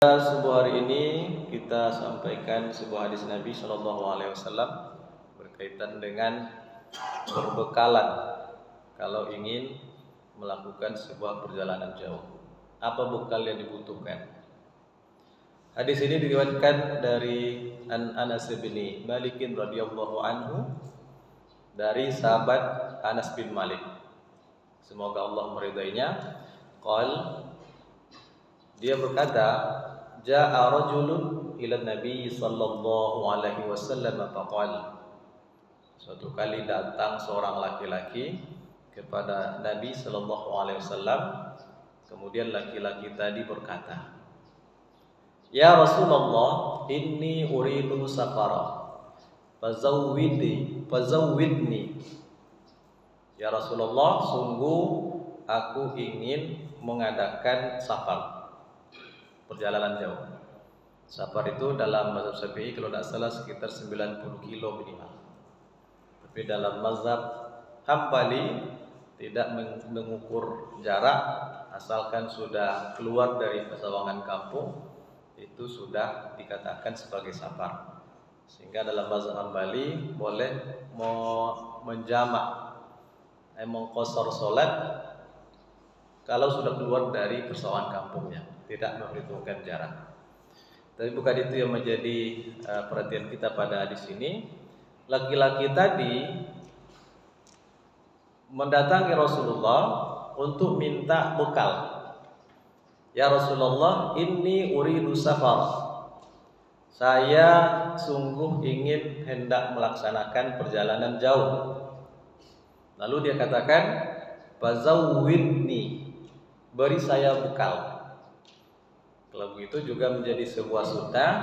Sebuah hari ini kita sampaikan sebuah hadis Nabi Shallallahu Alaihi Wasallam berkaitan dengan berbekalan kalau ingin melakukan sebuah perjalanan jauh. Apa bekal yang dibutuhkan? Hadis ini diriwayatkan dari Anas bin Malik radhiyallahu anhu dari sahabat Anas bin Malik. Semoga Allah meridainya. Dia berkata, Ja'a rajulun ila Nabi sallallahu alaihi wasallam faqala. Suatu kali datang seorang laki-laki kepada Nabi sallallahu alaihi wasallam. Kemudian laki-laki tadi berkata, Ya Rasulullah, inni uridu safara. Fazawwidni. Ya Rasulullah, sungguh aku ingin mengadakan safar, perjalanan jauh. Safar itu dalam mazhab Syafi'i kalau tidak salah sekitar 90 kilo minimal. Tapi dalam mazhab Hambali tidak mengukur jarak, asalkan sudah keluar dari pesawangan kampung itu sudah dikatakan sebagai safar. Sehingga dalam mazhab Hambali boleh menjamak, mengqashar salat kalau sudah keluar dari persawahan kampungnya, tidak memperhitungkan jarak. Tapi bukan itu yang menjadi perhatian kita pada hadis ini. Laki-laki tadi mendatangi Rasulullah untuk minta bekal. Ya Rasulullah, inni uridu safar. Saya sungguh ingin hendak melaksanakan perjalanan jauh. Lalu dia katakan, fazawwidni. Beri saya bekal. Kalau begitu juga menjadi sebuah sunnah.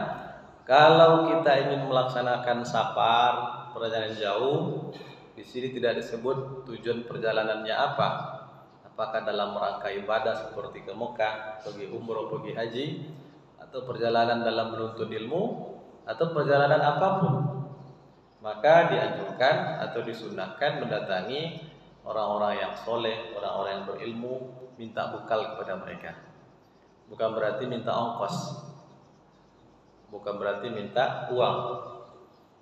Kalau kita ingin melaksanakan safar, perjalanan jauh, di sini tidak disebut tujuan perjalanannya apa. Apakah dalam rangka ibadah seperti ke Mekah, pergi umroh, pergi haji, atau perjalanan dalam menuntut ilmu, atau perjalanan apapun. Maka dianjurkan atau disunnahkan mendatangi orang-orang yang soleh, orang-orang yang berilmu, minta bekal kepada mereka. Bukan berarti minta ongkos, bukan berarti minta uang.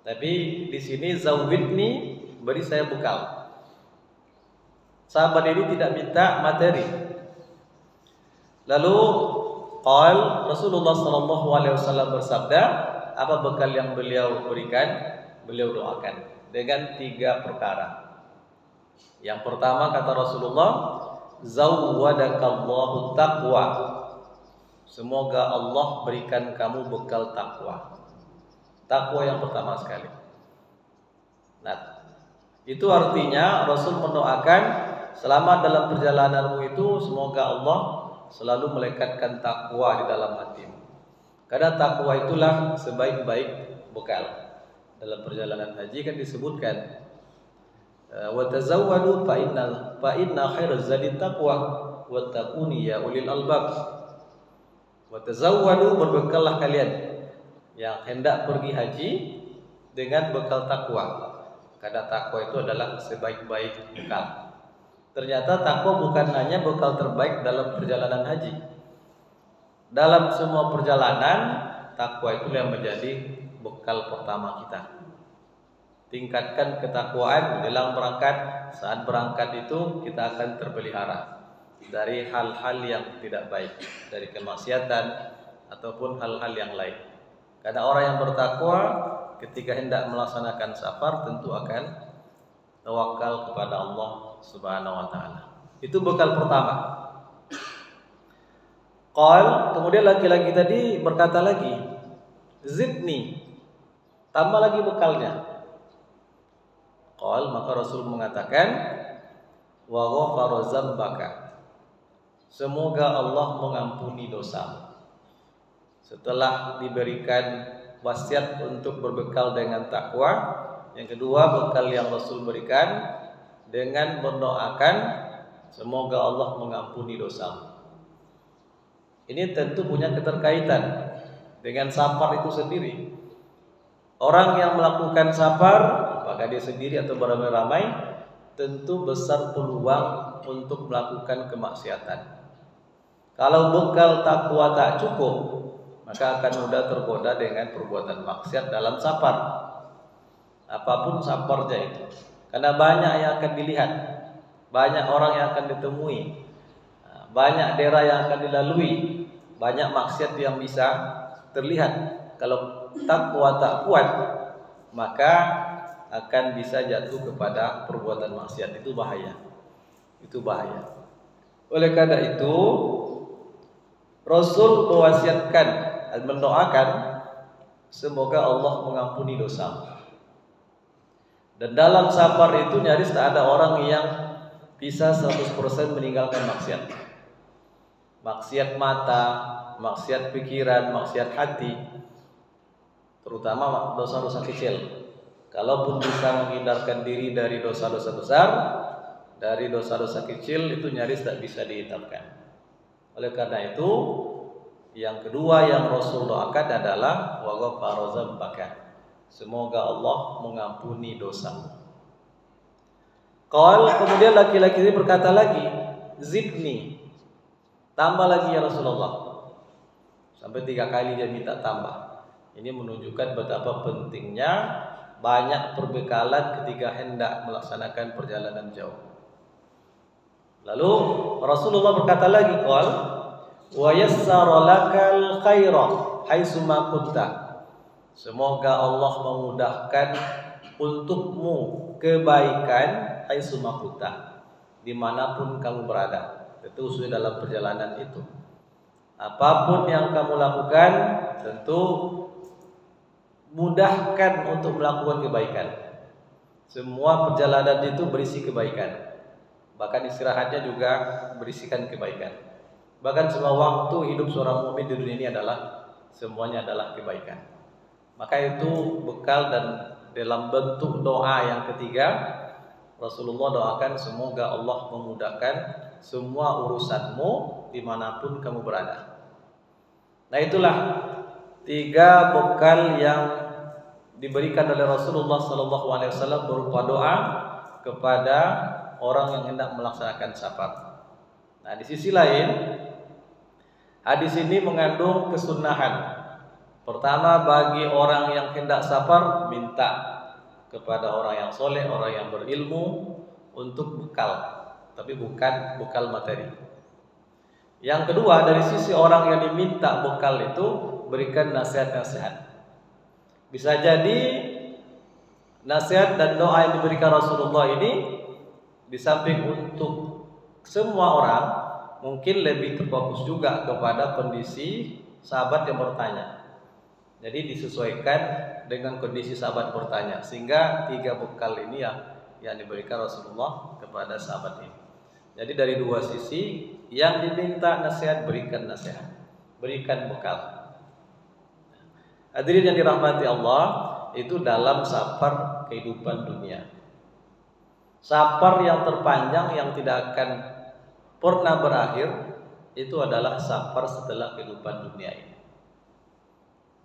Tapi di sini zawidni, beri saya bekal. Sahabat ini tidak minta materi. Lalu Rasulullah sallallahu alaihi wasallam bersabda, apa bekal yang beliau berikan? Beliau doakan dengan 3 perkara. Yang pertama kata Rasulullah, zawwadakallahu taqwa. Semoga Allah berikan kamu bekal takwa. Takwa yang pertama sekali. Nah, itu artinya Rasul mendoakan selama dalam perjalananmu itu semoga Allah selalu melekatkan takwa di dalam hatimu. Karena takwa itulah sebaik-baik bekal. Dalam perjalanan haji kan disebutkan, wa tazawwadu fa inna khairaz zadi taqwa wattaquni ya ulil albab. Wa tazawwadu, berbekallah kalian yang hendak pergi haji dengan bekal takwa. Karena takwa itu adalah sebaik-baik bekal. Ternyata takwa bukan hanya bekal terbaik dalam perjalanan haji. Dalam semua perjalanan, takwa itu yang menjadi bekal pertama kita. Tingkatkan ketakwaan menjelang berangkat. Saat berangkat itu kita akan terpelihara dari hal-hal yang tidak baik, dari kemaksiatan ataupun hal-hal yang lain. Karena orang yang bertakwa ketika hendak melaksanakan safar tentu akan tawakal kepada Allah Subhanahu wa taala. Itu bekal pertama. Kemudian laki-laki tadi berkata lagi, zidni, tambah lagi bekalnya. Maka Rasul mengatakan, wa ghafara dzambaka. Semoga Allah mengampuni dosa. Setelah diberikan wasiat untuk berbekal dengan takwa, yang kedua bekal yang Rasul berikan dengan mendoakan semoga Allah mengampuni dosa. Ini tentu punya keterkaitan dengan safar itu sendiri. Orang yang melakukan safar, apakah dia sendiri atau beramai-ramai, tentu besar peluang untuk melakukan kemaksiatan. Kalau bekal takwa tak cukup, maka akan mudah tergoda dengan perbuatan maksiat dalam safar. Apapun safarnya itu. Karena banyak yang akan dilihat, banyak orang yang akan ditemui, banyak daerah yang akan dilalui, banyak maksiat yang bisa terlihat. Kalau takwa tak kuat, maka akan bisa jatuh kepada perbuatan maksiat. Itu bahaya. Itu bahaya. Oleh karena itu, Rasul mewasiatkan dan mendoakan semoga Allah mengampuni dosa. Dan dalam safar itu nyaris tak ada orang yang bisa 100% meninggalkan maksiat. Maksiat mata, maksiat pikiran, maksiat hati, terutama dosa-dosa kecil. Kalaupun bisa menghindarkan diri dari dosa-dosa besar, dari dosa-dosa kecil itu nyaris tak bisa dihindarkan. Oleh karena itu, yang kedua yang Rasul doakan adalah wa ghafara dzambaka. Semoga Allah mengampuni dosamu. Kemudian laki-laki ini berkata lagi, zidni, tambah lagi ya Rasulullah. Sampai 3 kali dia minta tambah. Ini menunjukkan betapa pentingnya banyak perbekalan ketika hendak melaksanakan perjalanan jauh. Lalu Rasulullah berkata lagi, wa yassara lakal khaira haitsu ma kunta. Semoga Allah memudahkan untukmu kebaikan haitsu ma kunta, dimanapun kamu berada. Itu khususnya dalam perjalanan itu. Apapun yang kamu lakukan, tentu mudahkan untuk melakukan kebaikan. Semua perjalanan itu berisi kebaikan. Bahkan istirahatnya juga berisikan kebaikan. Bahkan semua waktu hidup seorang mukmin di dunia ini semuanya adalah kebaikan. Maka itu bekal, dan dalam bentuk doa yang ketiga, Rasulullah doakan semoga Allah memudahkan semua urusanmu dimanapun kamu berada. Nah, itulah 3 bekal yang diberikan oleh Rasulullah SAW berupa doa kepada orang yang hendak melaksanakan safar. Nah, di sisi lain, hadis ini mengandung kesunahan. Pertama, bagi orang yang hendak safar, minta kepada orang yang soleh, orang yang berilmu untuk bekal, tapi bukan bekal materi. Yang kedua, dari sisi orang yang diminta bekal itu, berikan nasihat-nasihat. Bisa jadi nasihat dan doa yang diberikan Rasulullah ini, di samping untuk semua orang, mungkin lebih terfokus juga kepada kondisi sahabat yang bertanya. Jadi disesuaikan dengan kondisi sahabat bertanya, sehingga 3 bekal ini yang diberikan Rasulullah kepada sahabat ini. Jadi dari 2 sisi, yang diminta nasihat berikan nasihat, berikan bekal. Hadirin yang dirahmati Allah, itu dalam safar kehidupan dunia. Safar yang terpanjang yang tidak akan pernah berakhir itu adalah safar setelah kehidupan dunia ini.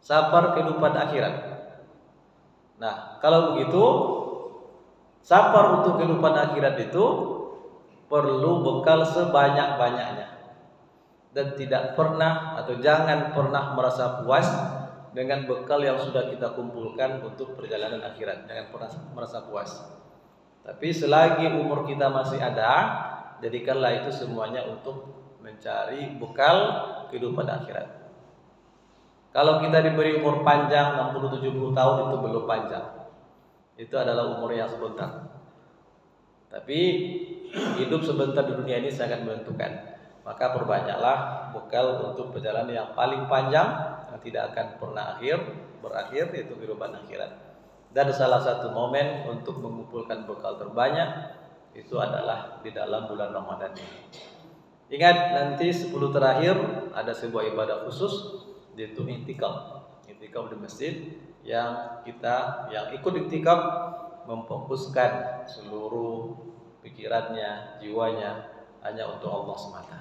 Safar kehidupan akhirat. Nah, kalau begitu, safar untuk kehidupan akhirat itu perlu bekal sebanyak-banyaknya. Dan tidak pernah atau jangan pernah merasa puas dengan bekal yang sudah kita kumpulkan untuk perjalanan akhirat. Jangan pernah merasa puas. Tapi selagi umur kita masih ada, jadikanlah itu semuanya untuk mencari bekal kehidupan akhirat. Kalau kita diberi umur panjang 60-70 tahun itu belum panjang. Itu adalah umur yang sebentar. Tapi hidup sebentar di dunia ini sangat menentukan. Maka perbanyaklah bekal untuk perjalanan yang paling panjang yang tidak akan pernah berakhir, yaitu kehidupan akhirat. Dan salah satu momen untuk mengumpulkan bekal terbanyak itu adalah di dalam bulan Ramadan ini. Ingat, nanti 10 terakhir ada sebuah ibadah khusus, yaitu i'tikaf di masjid, yang ikut i'tikaf memfokuskan seluruh pikirannya, jiwanya hanya untuk Allah semata.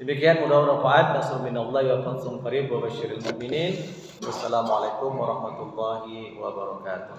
Demikian, mudah-mudahan bermanfaat. Nasrul minallahi wa fathun qarib wa basyiril mu'minin. Wassalamualaikum warahmatullahi wabarakatuh.